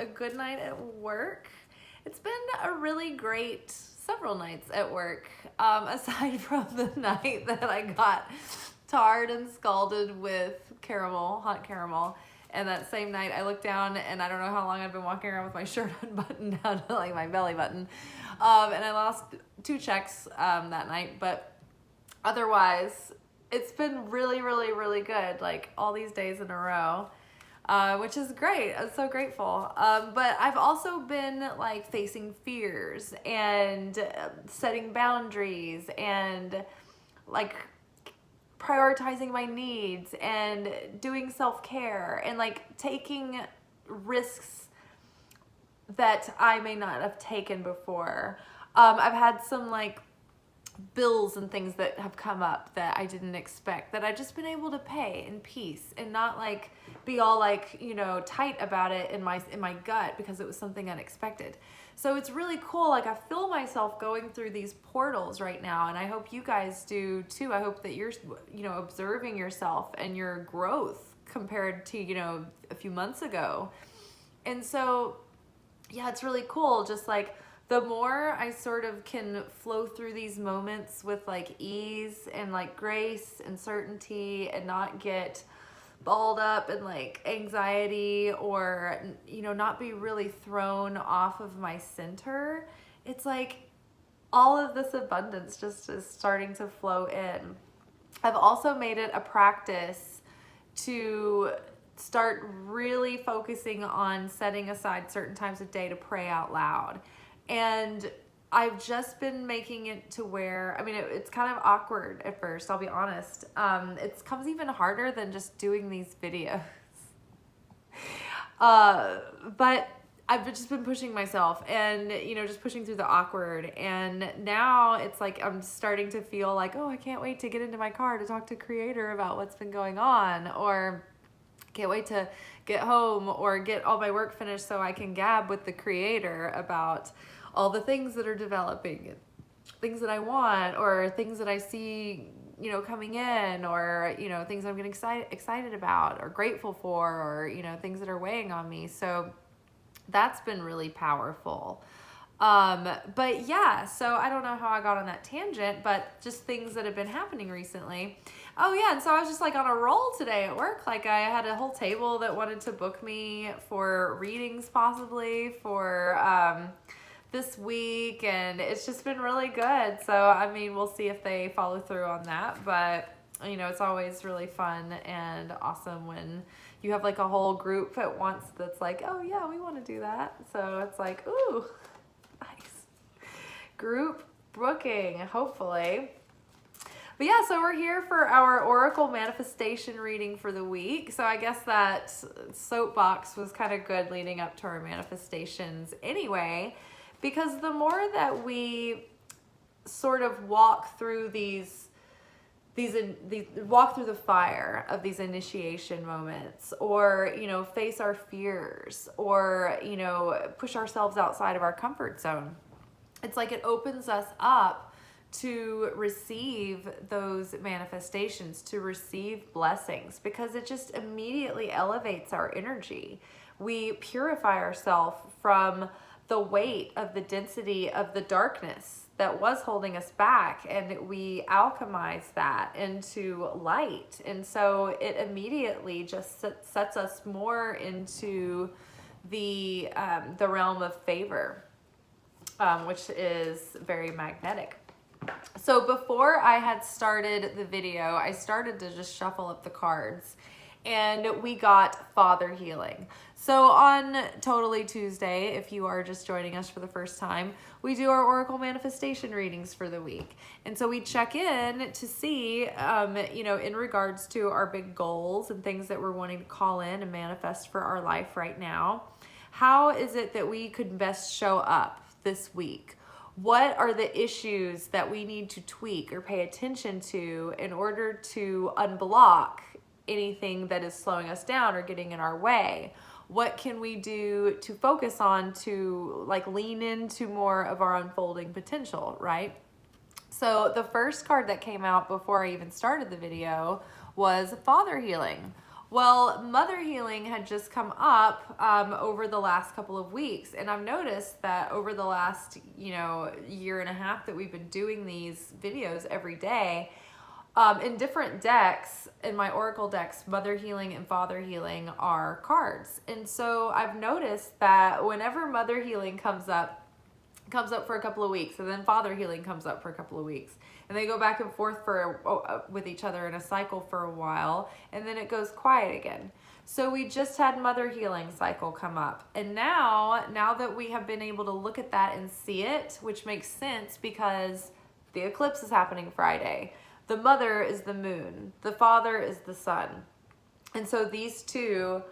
a good night at work. It's been a really great several nights at work, aside from the night that I got tarred and scalded with hot caramel. And that same night I looked down and I don't know how long I've been walking around with my shirt unbuttoned down to like my belly button. And I lost 2 checks that night, but otherwise it's been really, really, really good, like all these days in a row. Which is great. I'm so grateful. But I've also been like facing fears and setting boundaries and like prioritizing my needs and doing self-care and like taking risks that I may not have taken before. I've had some like bills and things that have come up that I didn't expect that I've just been able to pay in peace and not like be all like, you know, tight about it in my gut because it was something unexpected. So it's really cool. Like I feel myself going through these portals right now, and I hope you guys do too. I hope that you're, you know, observing yourself and your growth compared to, you know, a few months ago. And so yeah, it's really cool. Just like the more I sort of can flow through these moments with like ease and like grace and certainty and not get balled up in like anxiety or, you know, not be really thrown off of my center, it's like all of this abundance just is starting to flow in. I've also made it a practice to start really focusing on setting aside certain times of day to pray out loud. And I've just been making it to where, I mean, it's kind of awkward at first, I'll be honest. It comes even harder than just doing these videos. But I've just been pushing myself and, you know, just pushing through the awkward. And now it's like I'm starting to feel like, oh, I can't wait to get into my car to talk to Creator about what's been going on, or can't wait to get home or get all my work finished so I can gab with the Creator about all the things that are developing, things that I want, or things that I see, you know, coming in, or, you know, things I'm getting excited about or grateful for, or, you know, things that are weighing on me. So that's been really powerful. But yeah, so I don't know how I got on that tangent, but just things that have been happening recently. Oh yeah, and so I was just like on a roll today at work. Like I had a whole table that wanted to book me for readings possibly for this week, and it's just been really good. So I mean, we'll see if they follow through on that, but you know, it's always really fun and awesome when you have like a whole group at once that's like, oh yeah, we want to do that. So it's like, ooh, nice group booking, hopefully. But yeah, so we're here for our Oracle manifestation reading for the week. So I guess that soapbox was kind of good leading up to our manifestations anyway, because the more that we sort of walk through these walk through the fire of these initiation moments, or, you know, face our fears, or, you know, push ourselves outside of our comfort zone, it's like it opens us up to receive those manifestations, to receive blessings, because it just immediately elevates our energy. We purify ourselves from the weight of the density of the darkness that was holding us back, and we alchemize that into light. And so it immediately just sets us more into the realm of favor, which is very magnetic. So before I had started the video, I started to just shuffle up the cards, and we got Father Healing. So on Totally Tuesday, if you are just joining us for the first time, we do our Oracle manifestation readings for the week. And so we check in to see, you know, in regards to our big goals and things that we're wanting to call in and manifest for our life right now, how is it that we could best show up this week? What are the issues that we need to tweak or pay attention to in order to unblock anything that is slowing us down or getting in our way? What can we do to focus on to like lean into more of our unfolding potential, right? So the first card that came out before I even started the video was Father Healing, Well, mother healing had just come up over the last couple of weeks, and I've noticed that over the last, year and a half that we've been doing these videos every day, in different decks, in my oracle decks, mother healing and father healing are cards. And so I've noticed that whenever mother healing comes up for a couple of weeks, and then father healing comes up for a couple of weeks, and they go back and forth with each other in a cycle for a while, and then it goes quiet again. So we just had mother healing cycle come up, and now that we have been able to look at that and see it, which makes sense because the eclipse is happening Friday. The mother is the moon, the father is the sun, and so these two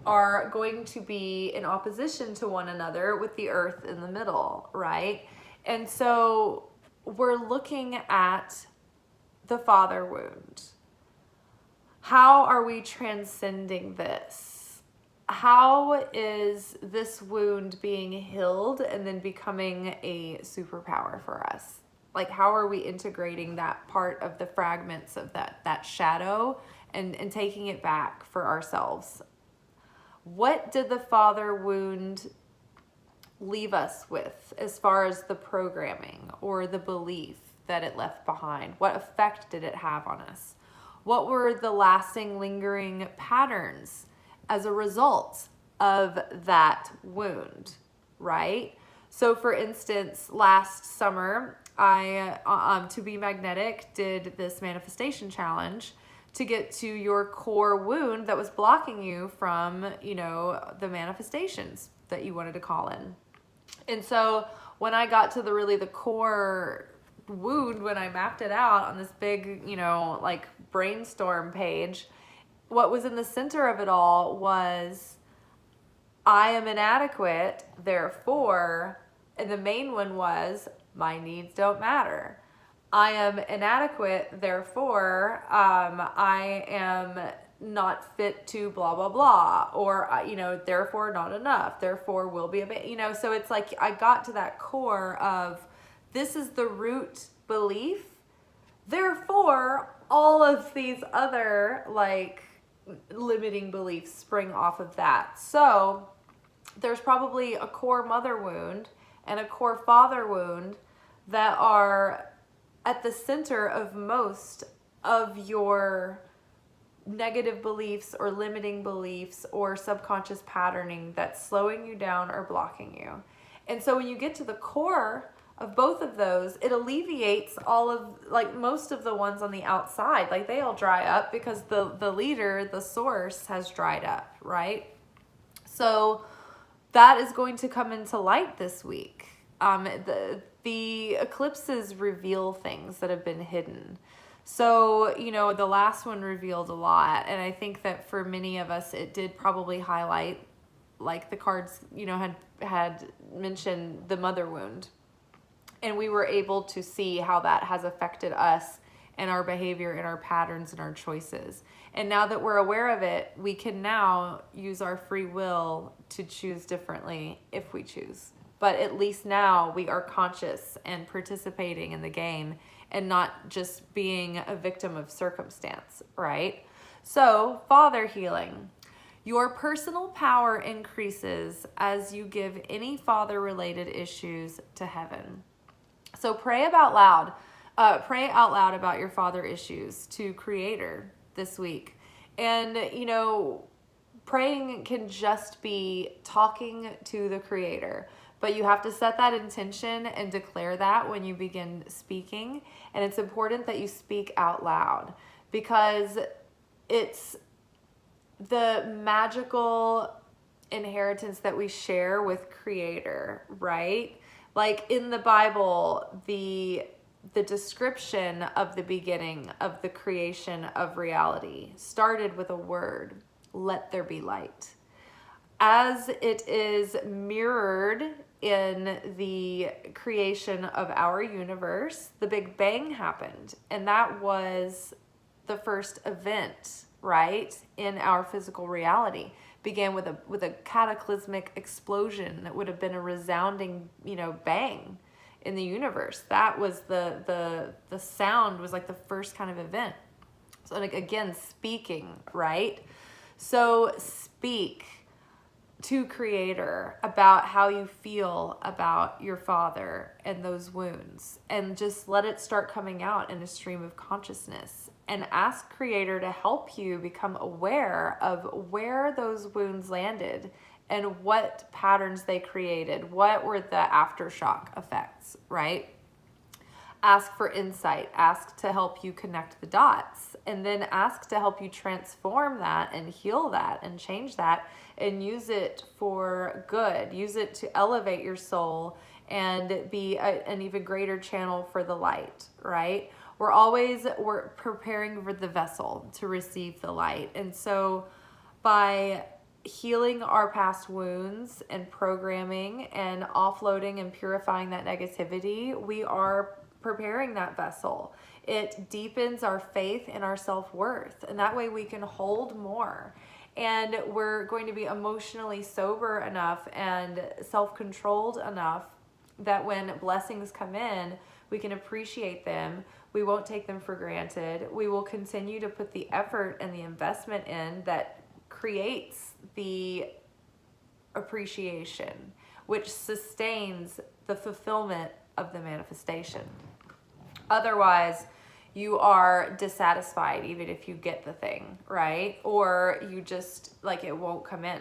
are going to be in opposition to one another with the earth in the middle, right? And so we're looking at the father wound. How are we transcending this? How is this wound being healed and then becoming a superpower for us? Like, how are we integrating that part of the fragments of that shadow and taking it back for ourselves? What did the father wound leave us with as far as the programming or the belief that it left behind? What effect did it have on us? What were the lasting, lingering patterns as a result of that wound, right? So for instance, last summer, I, To Be Magnetic, did this manifestation challenge to get to your core wound that was blocking you from, the manifestations that you wanted to call in. And so when I got to the core wound, when I mapped it out on this big, brainstorm page, what was in the center of it all was, I am inadequate, therefore, and the main one was, my needs don't matter. I am inadequate, therefore, I am not fit to blah, blah, blah, or, therefore not enough, therefore will be a bit, so it's like I got to that core of, this is the root belief, therefore all of these other limiting beliefs spring off of that. So there's probably a core mother wound and a core father wound that are at the center of most of your negative beliefs or limiting beliefs or subconscious patterning that's slowing you down or blocking you. And so when you get to the core of both of those, it alleviates all of, most of the ones on the outside. They all dry up because the leader, the source, has dried up, right? So that is going to come into light this week. The eclipses reveal things that have been hidden. So, the last one revealed a lot. And I think that for many of us, it did probably highlight, the cards, had mentioned the mother wound. And we were able to see how that has affected us and our behavior and our patterns and our choices. And now that we're aware of it, we can now use our free will to choose differently if we choose. But at least now we are conscious and participating in the game and not just being a victim of circumstance, right? So, father healing. Your personal power increases as you give any father-related issues to heaven. So pray out loud about your father issues to Creator this week. And, praying can just be talking to the Creator. But you have to set that intention and declare that when you begin speaking. And it's important that you speak out loud because it's the magical inheritance that we share with Creator, right? In the Bible, the description of the beginning of the creation of reality started with a word, let there be light. As it is mirrored in the creation of our universe, the Big Bang happened. And that was the first event, right, in our physical reality. Began with a cataclysmic explosion that would have been a resounding, bang in the universe. That was the sound was the first kind of event. So again, speaking, right? So speak to Creator about how you feel about your father and those wounds, and just let it start coming out in a stream of consciousness, and ask Creator to help you become aware of where those wounds landed and what patterns they created. What were the aftershock effects, right? Ask for insight, ask to help you connect the dots, and then ask to help you transform that and heal that and change that and use it for good. Use it to elevate your soul and be an even greater channel for the light, right? We're preparing for the vessel to receive the light. And so by healing our past wounds and programming and offloading and purifying that negativity, we are preparing that vessel. It deepens our faith and our self-worth, and that way we can hold more. And we're going to be emotionally sober enough and self-controlled enough that when blessings come in, we can appreciate them. We won't take them for granted. We will continue to put the effort and the investment in that creates the appreciation, which sustains the fulfillment of the manifestation. Otherwise, you are dissatisfied even if you get the thing, right? Or you just, like, it won't come in.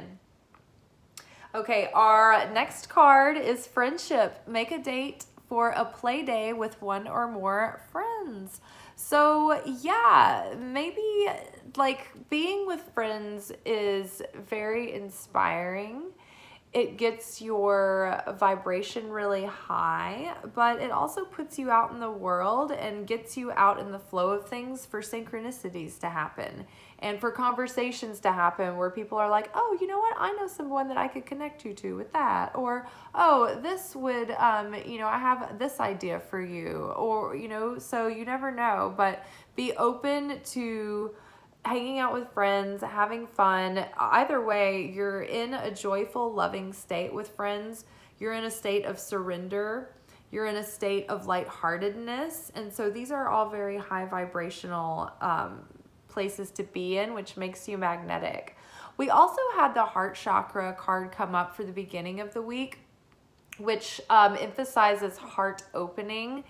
Okay, our next card is friendship. Make a date for a play day with one or more friends. So yeah, maybe like being with friends is very inspiring. It gets your vibration really high, but it also puts you out in the world and gets you out in the flow of things for synchronicities to happen and for conversations to happen where people are like, oh, you know what? I know someone that I could connect you to with that. Or, oh, this would, I have this idea for you. Or, so you never know, but be open to hanging out with friends, having fun. Either way, you're in a joyful, loving state with friends. You're in a state of surrender. You're in a state of lightheartedness. And so these are all very high vibrational places to be in, which makes you magnetic. We also had the heart chakra card come up for the beginning of the week, which emphasizes heart opening.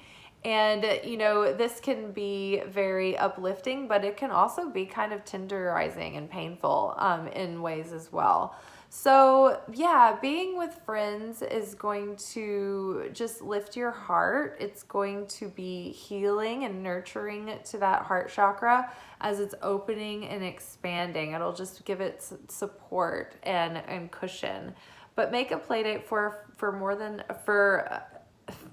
And, this can be very uplifting, but it can also be kind of tenderizing and painful in ways as well. So, yeah, being with friends is going to just lift your heart. It's going to be healing and nurturing to that heart chakra as it's opening and expanding. It'll just give it support and cushion. But make a play date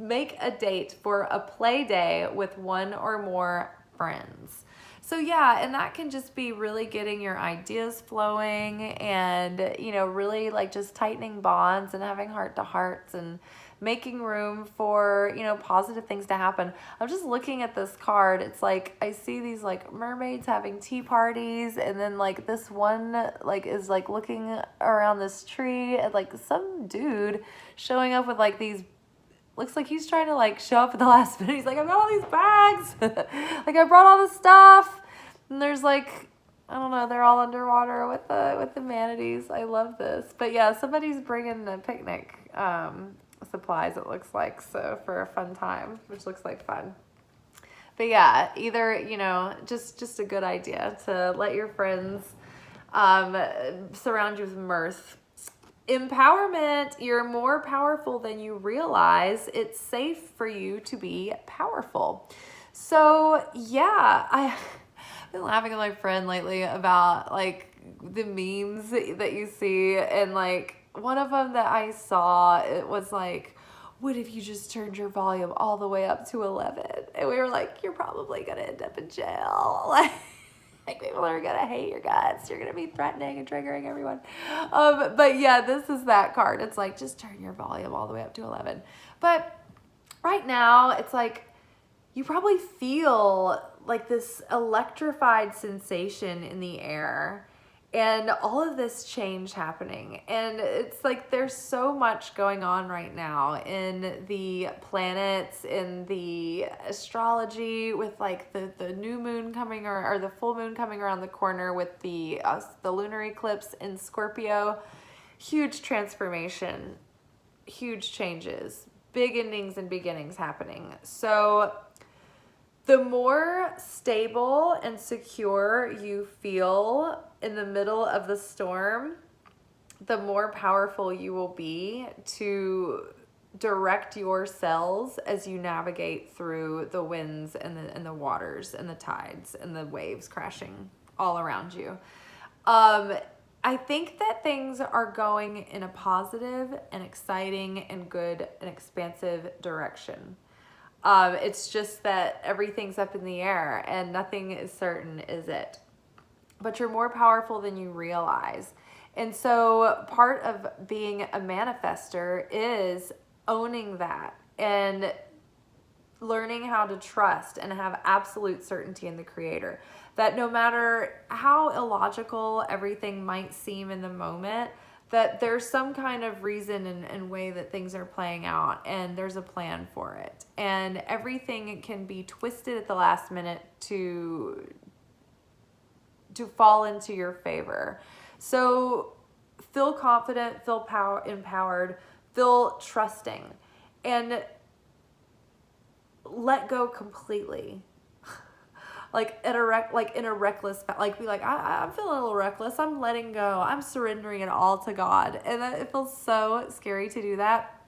make a date for a play day with one or more friends. So yeah, and that can just be really getting your ideas flowing and, really like just tightening bonds and having heart to hearts and making room for, positive things to happen. I'm just looking at this card. It's like, I see these like mermaids having tea parties, and then like this one like is like looking around this tree, and like some dude showing up with like these, looks like he's trying to like show up at the last minute. He's like, I've got all these bags. Like I brought all the stuff. And there's like, I don't know, they're all underwater with the manatees. I love this. But yeah, somebody's bringing the picnic supplies, it looks like, so for a fun time, which looks like fun. But yeah, either, just a good idea to let your friends surround you with mirth. Empowerment. You're more powerful than you realize. It's safe for you to be powerful. So yeah, I've been laughing with my friend lately about like the memes that you see, and like one of them that I saw, it was like, what if you just turned your volume all the way up to 11? And we were like, you're probably gonna end up in jail. Like people are gonna hate your guts. You're gonna be threatening and triggering everyone. But yeah, this is that card. It's like, just turn your volume all the way up to 11. But right now, it's like, you probably feel like this electrified sensation in the air. And all of this change happening. And it's like there's so much going on right now in the planets, in the astrology, with like the new moon coming or the full moon coming around the corner, with the lunar eclipse in Scorpio. Huge transformation, huge changes, big endings and beginnings happening. So the more stable and secure you feel in the middle of the storm, the more powerful you will be to direct your cells as you navigate through the winds and the waters and the tides and the waves crashing all around you. I think that things are going in a positive and exciting and good and expansive direction. It's just that everything's up in the air and nothing is certain, is it? But you're more powerful than you realize. And so part of being a manifester is owning that and learning how to trust and have absolute certainty in the Creator. That no matter how illogical everything might seem in the moment, that there's some kind of reason and way that things are playing out, and there's a plan for it. And everything can be twisted at the last minute to fall into your favor. So feel confident, feel empowered, feel trusting, and let go completely. Like in a reckless, like be like, I'm feeling a little reckless. I'm letting go. I'm surrendering it all to God. And it feels so scary to do that,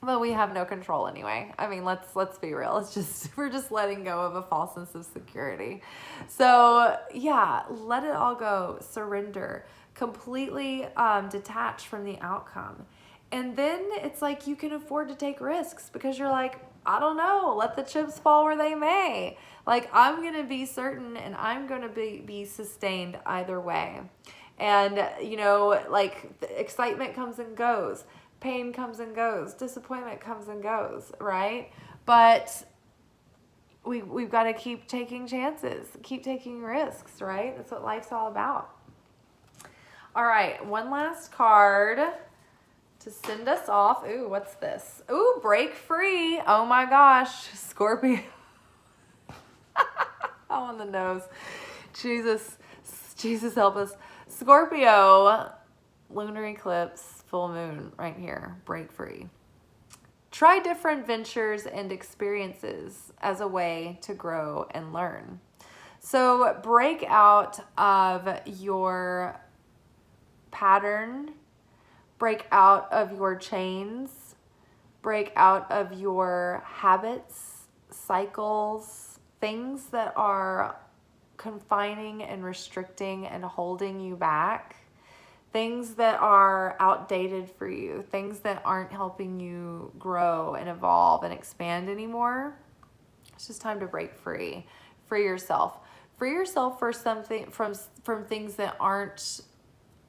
but we have no control anyway. I mean, let's be real. We're just letting go of a false sense of security. So yeah, let it all go. Surrender. Completely detach from the outcome. And then it's like you can afford to take risks because you're like, I don't know, let the chips fall where they may. Like, I'm going to be certain and I'm going to be sustained either way. And, like, the excitement comes and goes. Pain comes and goes. Disappointment comes and goes, right? But we've got to keep taking chances. Keep taking risks, right? That's what life's all about. All right, one last card to send us off. Ooh, what's this? Ooh, break free. Oh my gosh, Scorpio. Oh, on the nose. Jesus help us. Scorpio, lunar eclipse, full moon right here. Break free. Try different ventures and experiences as a way to grow and learn. So break out of your pattern, break out of your chains, break out of your habits, cycles, things that are confining and restricting and holding you back, things that are outdated for you, things that aren't helping you grow and evolve and expand anymore. It's just time to break free. Free yourself. Free yourself for something from things that aren't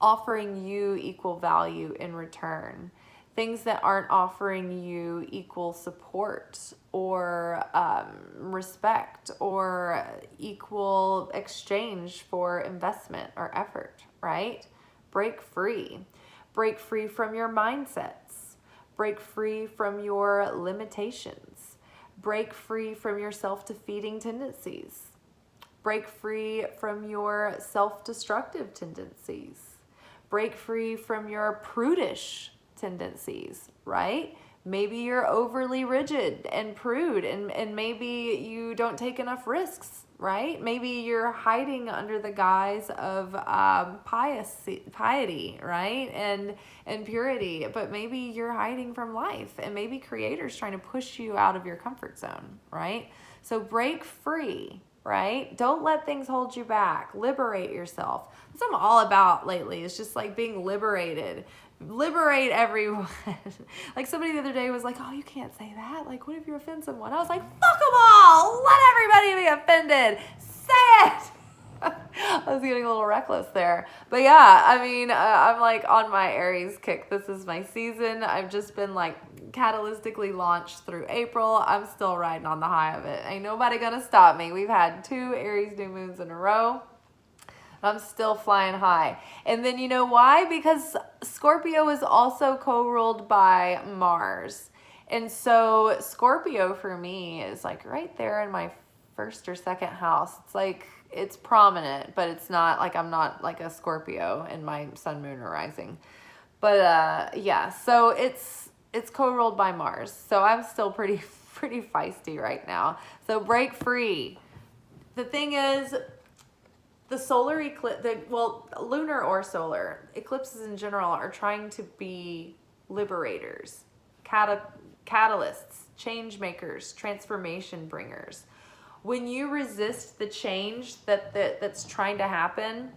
offering you equal value in return, things that aren't offering you equal support or respect or equal exchange for investment or effort, right? Break free. Break free from your mindsets. Break free from your limitations. Break free from your self-defeating tendencies. Break free from your self-destructive tendencies. Break free from your prudish tendencies, right? Maybe you're overly rigid and prude, and maybe you don't take enough risks, right? Maybe you're hiding under the guise of piety, right? And purity, but maybe you're hiding from life, and maybe Creator's trying to push you out of your comfort zone, right? So break free, right? Don't let things hold you back. Liberate yourself. That's what I'm all about lately. It's just like being liberated. Liberate everyone. Like somebody the other day was like, oh, you can't say that. Like, what if you offend someone? I was like, fuck them all. Let everybody be offended. Say it. I was getting a little reckless there. But yeah, I mean, I'm like on my Aries kick. This is my season. I've just been like catalytically launched through April. I'm still riding on the high of it. Ain't nobody gonna stop me. We've had 2 Aries new moons in a row. I'm still flying high. And then you know why? Because Scorpio is also co-ruled by Mars. And so Scorpio for me is like right there in my first or second house. It's like it's prominent, but it's not like I'm not like a Scorpio in my sun, moon, or rising. But yeah, so it's co-ruled by Mars. So I'm still pretty feisty right now. So break free. The thing is, the solar eclipse, well, lunar or solar eclipses in general are trying to be liberators, catalysts, change makers, transformation bringers. When you resist the change that's trying to happen,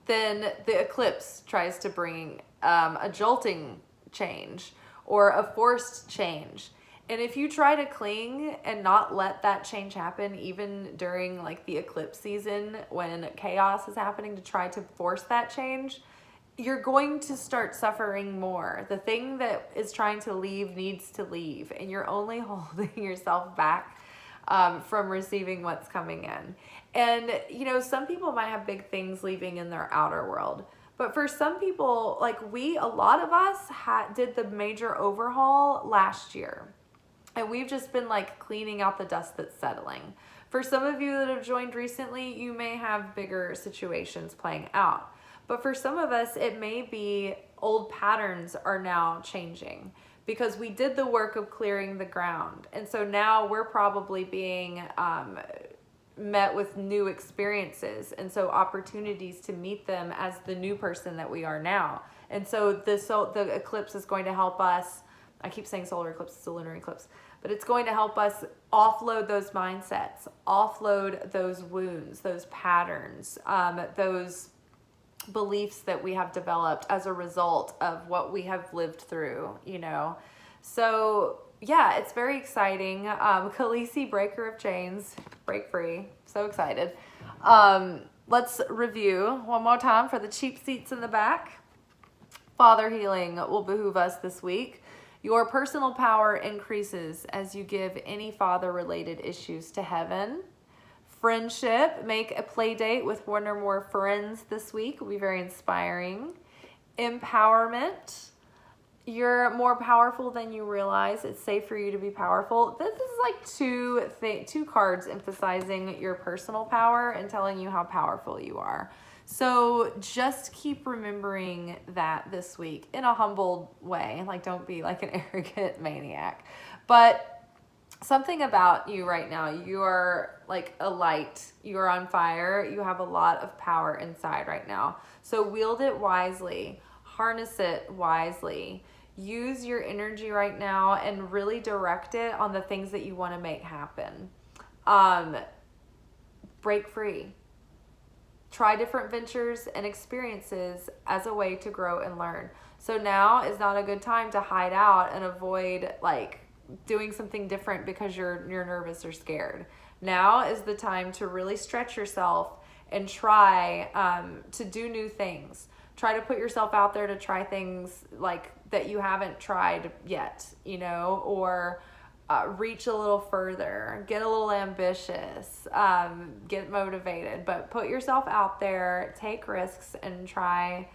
then the eclipse tries to bring a jolting change or a forced change. And if you try to cling and not let that change happen, even during like the eclipse season when chaos is happening to try to force that change, you're going to start suffering more. The thing that is trying to leave needs to leave, and you're only holding yourself back from receiving what's coming in. And, you know, some people might have big things leaving in their outer world. But for some people, like a lot of us did the major overhaul last year. And we've just been like cleaning out the dust that's settling. For some of you that have joined recently, you may have bigger situations playing out. But for some of us, it may be old patterns are now changing because we did the work of clearing the ground. And so now we're probably being met with new experiences. And so opportunities to meet them as the new person that we are now. And so the eclipse is going to help us. I keep saying solar eclipse, it's a lunar eclipse. But it's going to help us offload those mindsets, offload those wounds, those patterns, those beliefs that we have developed as a result of what we have lived through, you know. So yeah, it's very exciting. Khaleesi, breaker of chains, break free. So excited. Let's review one more time for the cheap seats in the back. Father healing will behoove us this week. Your personal power increases as you give any father-related issues to heaven. Friendship, make a play date with one or more friends this week. Will be very inspiring. Empowerment, you're more powerful than you realize. It's safe for you to be powerful. This is like two cards emphasizing your personal power and telling you how powerful you are. So just keep remembering that this week in a humbled way. Like, don't be like an arrogant maniac. But something about you right now, you are like a light. You are on fire. You have a lot of power inside right now. So wield it wisely. Harness it wisely. Use your energy right now and really direct it on the things that you want to make happen. Break free. Try different ventures and experiences as a way to grow and learn. So now is not a good time to hide out and avoid like doing something different because you're nervous or scared. Now is the time to really stretch yourself and try to do new things. Try to put yourself out there to try things like that you haven't tried yet, you know, or reach a little further, get a little ambitious, get motivated, but put yourself out there, take risks, and try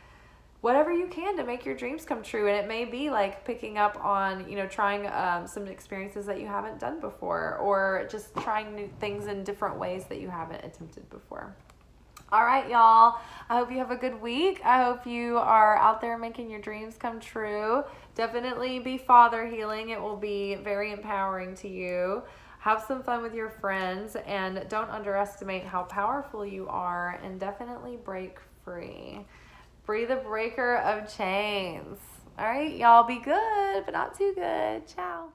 whatever you can to make your dreams come true. And it may be like picking up on, you know, trying some experiences that you haven't done before, or just trying new things in different ways that you haven't attempted before. All right, y'all. I hope you have a good week. I hope you are out there making your dreams come true. Definitely be father healing. It will be very empowering to you. Have some fun with your friends, and don't underestimate how powerful you are, and definitely break free. Be the breaker of chains. All right, y'all, be good, but not too good. Ciao.